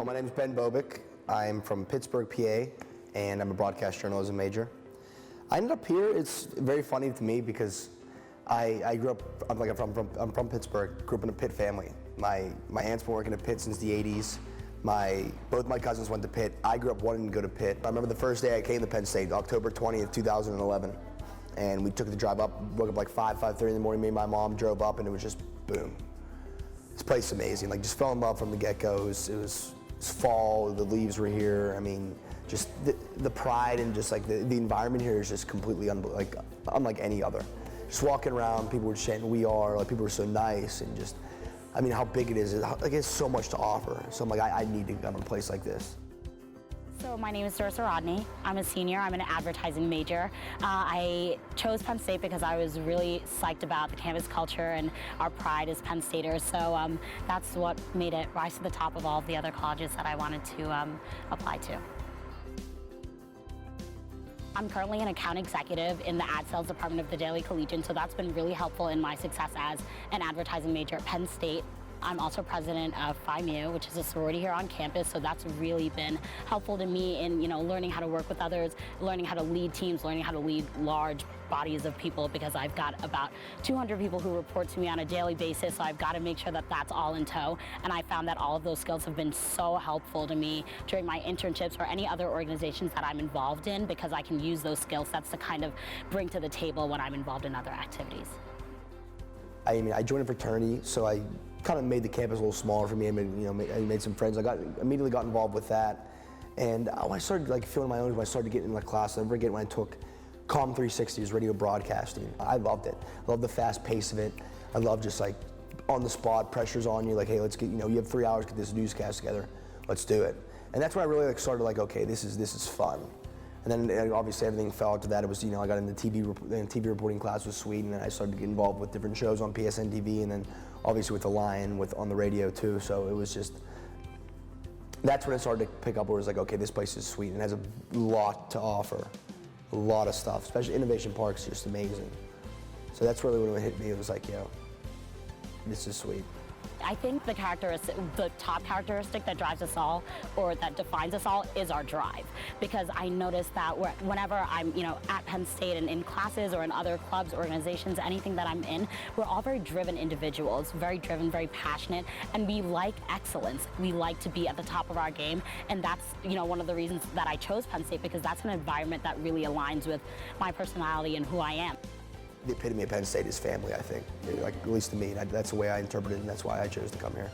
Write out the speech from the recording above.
Well, my name is Ben Bobick. I'm from Pittsburgh, PA, and I'm a broadcast journalism major. I ended up here. It's very funny to me because I grew up. I'm from Pittsburgh. Grew up in a Pitt family. My aunt's been working at Pitt since the '80s. Both my cousins went to Pitt. I grew up wanting to go to Pitt. I remember the first day I came to Penn State, October 20th, 2011, and we took the drive up. Woke up like 5:30 in the morning. Me and my mom drove up, and it was just boom. This place is amazing. Like, just fell in love from the get-go. It was fall. The leaves were here. I mean, just the pride and just like the environment here is just completely unlike any other. Just walking around, people were chanting "We Are." Like, people were so nice, and just, I mean, how big it is. Like, it's so much to offer. So I'm like, I need to come to a place like this. So my name is Dorsa Rodney. I'm a senior. I'm an advertising major. I chose Penn State because I was really psyched about the campus culture and our pride as Penn Staters. So that's what made it rise to the top of all of the other colleges that I wanted to apply to. I'm currently an account executive in the ad sales department of the Daily Collegian, so that's been really helpful in my success as an advertising major at Penn State. I'm also president of Phi Mu, which is a sorority here on campus, so that's really been helpful to me in, learning how to work with others, learning how to lead teams, learning how to lead large bodies of people, because I've got about 200 people who report to me on a daily basis, so I've got to make sure that that's all in tow. And I found that all of those skills have been so helpful to me during my internships or any other organizations that I'm involved in, because I can use those skill sets to kind of bring to the table when I'm involved in other activities. I joined a fraternity, so I kind of made the campus a little smaller for me. I made some friends. I immediately got involved with that, and when I started feeling my own, when I started getting in the class, I forget when I took Com 360's radio broadcasting. I loved it. I loved the fast pace of it. I love just like on the spot, pressure's on you, like, hey, let's get, you have 3 hours to get this newscast together, let's do it. And that's when I really started okay, this is fun. And then obviously everything fell into that. It was, I got into TV reporting class with Sweden, and then I started to get involved with different shows on PSN TV, and then obviously with The Lion, on the radio too. So it was just, that's when it started to pick up, where it was like, okay, this place is sweet and has a lot to offer, a lot of stuff, especially Innovation Park's just amazing. So that's really when it hit me. It was like, this is sweet. I think the top characteristic that drives us all, or that defines us all, is our drive. Because I noticed that whenever I'm, at Penn State and in classes or in other clubs, organizations, anything that I'm in, we're all very driven individuals, very driven, very passionate, and we like excellence. We like to be at the top of our game, and that's, one of the reasons that I chose Penn State, because that's an environment that really aligns with my personality and who I am. The epitome of Penn State is family, I think. At least to me, that's the way I interpret it, and that's why I chose to come here.